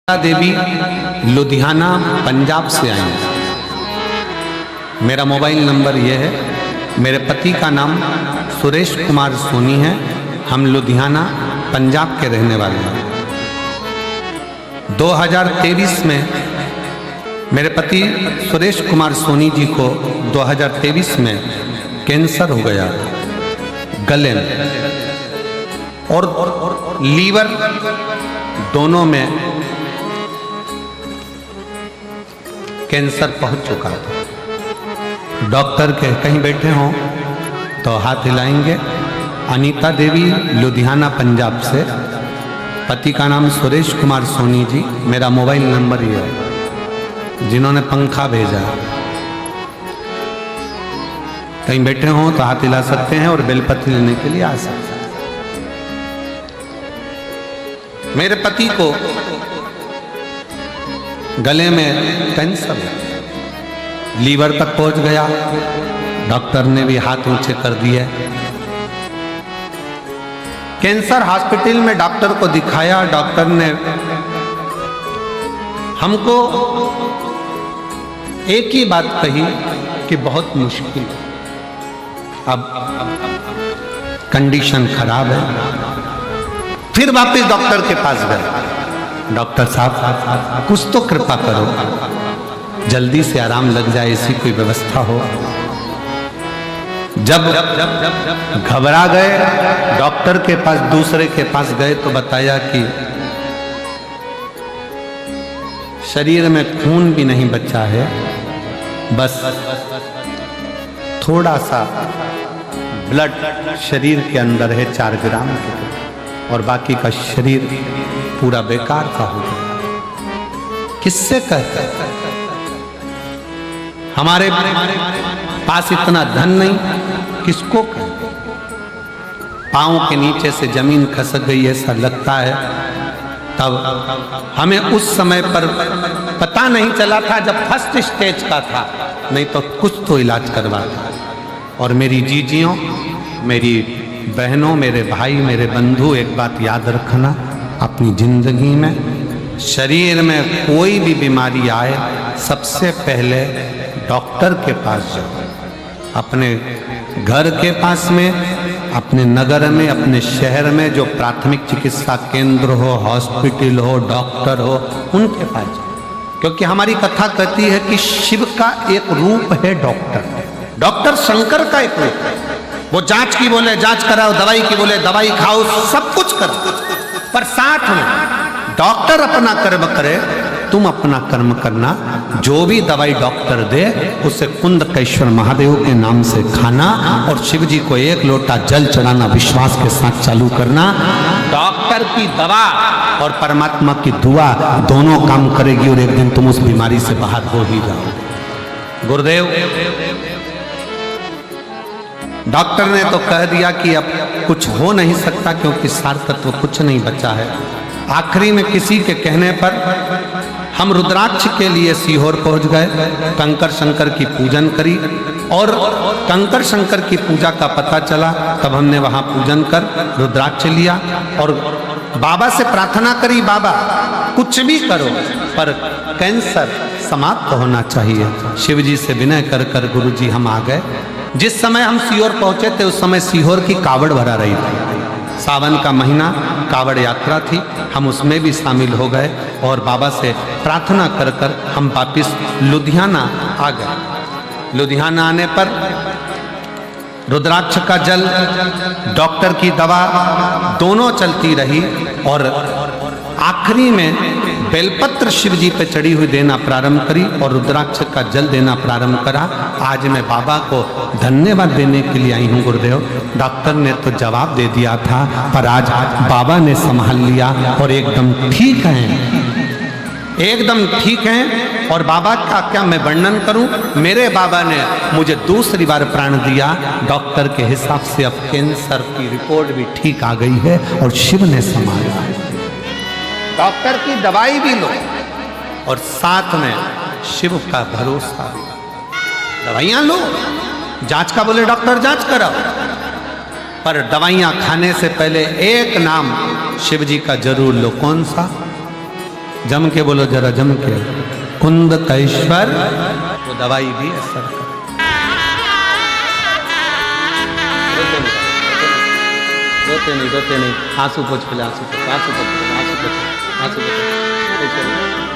देवी लुधियाना पंजाब से आई हैं। मेरा मोबाइल नंबर ये है। मेरे पति का नाम सुरेश कुमार सोनी है। हम लुधियाना पंजाब के रहने वाले हैं। 2023 में मेरे पति सुरेश कुमार सोनी जी को 2023 में कैंसर हो गया गले में और लीवर दोनों में कैंसर पहुंच चुका था। डॉक्टर के कहीं बैठे हों तो हाथ हिलाएंगे। अनीता देवी लुधियाना पंजाब से, पति का नाम सुरेश कुमार सोनी जी। मेरा मोबाइल नंबर ये है। जिन्होंने पंखा भेजा कहीं बैठे हों तो हाथ हिला सकते हैं और बेलपत्र लेने के लिए आ सकते हैं। मेरे पति को गले में कैंसर लीवर तक पहुंच गया। डॉक्टर ने भी हाथ ऊंचे कर दिए। कैंसर हॉस्पिटल में डॉक्टर को दिखाया। डॉक्टर ने हमको एक ही बात कही कि बहुत मुश्किल, अब कंडीशन खराब है। फिर वापस डॉक्टर के पास गए। डॉक्टर साहब कुछ तो कृपा करो, जल्दी से आराम लग जाए, ऐसी कोई व्यवस्था हो। जब घबरा गए, डॉक्टर के पास दूसरे के पास गए तो बताया कि शरीर में खून भी नहीं बचा है, बस थोड़ा सा ब्लड शरीर के अंदर है 4 ग्राम के, और बाकी का शरीर पूरा बेकार का हो गया। किससे कहते? हमारे पास इतना धन नहीं, किसको कहते? पांव के नीचे से जमीन खसक गई ऐसा लगता है। तब हमें उस समय पर पता नहीं चला था जब फर्स्ट स्टेज का था, नहीं तो कुछ तो इलाज करवाता। और मेरी जीजियों, मेरी बहनों, मेरे भाई, मेरे बंधु, एक बात याद रखना, अपनी जिंदगी में शरीर में कोई भी बीमारी आए सबसे पहले डॉक्टर के पास जाओ। अपने घर के पास में, अपने नगर में, अपने शहर में जो प्राथमिक चिकित्सा केंद्र हो, हॉस्पिटल हो, डॉक्टर हो, उनके पास जाओ। क्योंकि हमारी कथा कहती है कि शिव का एक रूप है डॉक्टर। डॉक्टर शंकर का एक रूप है। वो जांच की बोले जांच कराओ, दवाई की बोले दवाई खाओ, सब कुछ करो, पर साथ में डॉक्टर अपना कर्म करे, तुम अपना कर्म करना। जो भी दवाई डॉक्टर दे उसे कुंदकेश्वर महादेव के नाम से खाना और शिव जी को 1 लोटा जल चढ़ाना विश्वास के साथ चालू करना। डॉक्टर की दवा और परमात्मा की दुआ दोनों काम करेगी और एक दिन तुम उस बीमारी से बाहर हो ही जाओ। गुरुदेव, डॉक्टर ने तो कह दिया कि अब कुछ हो नहीं सकता क्योंकि सार तत्व कुछ नहीं बचा है। आखिरी में किसी के कहने पर हम रुद्राक्ष के लिए सीहोर पहुंच गए। कंकर शंकर की पूजन करी और कंकर शंकर की पूजा का पता चला। तब हमने वहां पूजन कर रुद्राक्ष लिया और बाबा से प्रार्थना करी, बाबा कुछ भी करो पर कैंसर समाप्त होना चाहिए। शिव जी से विनय कर कर गुरु जी हम आ गए। जिस समय हम सीहोर पहुंचे थे उस समय सीहोर की कावड़ भरा रही थी। सावन का महीना, कावड़ यात्रा थी। हम उसमें भी शामिल हो गए और बाबा से प्रार्थना कर कर हम वापिस लुधियाना आ गए। लुधियाना आने पर रुद्राक्ष का जल, डॉक्टर की दवा दोनों चलती रही और आखिरी में बेलपत्र शिव जी पे चढ़ी हुई देना प्रारंभ करी और रुद्राक्ष का जल देना प्रारंभ करा। आज मैं बाबा को धन्यवाद देने के लिए आई हूँ गुरुदेव। डॉक्टर ने तो जवाब दे दिया था, पर आज बाबा ने संभाल लिया और एकदम ठीक हैं, एकदम ठीक हैं। और बाबा का क्या मैं वर्णन करूं? मेरे बाबा ने मुझे दूसरी बार प्राण दिया। डॉक्टर के हिसाब से अब कैंसर की रिपोर्ट भी ठीक आ गई है और शिव ने संभाला। डॉक्टर की दवाई भी लो और साथ में शिव का भरोसा भी। दवाइयां लो, जांच का बोले डॉक्टर जांच कराओ, पर दवाइयां खाने से पहले एक नाम शिव जी का जरूर लो। कौन सा? जम के बोलो जरा, जम के। कुंद कैश्वर वो दवाई भी असर कर। रोते नहीं, आंसू पोछ पहले, आंसू पोछ, आंसू पोछ, आंसू पोछ, आंसू पोछ।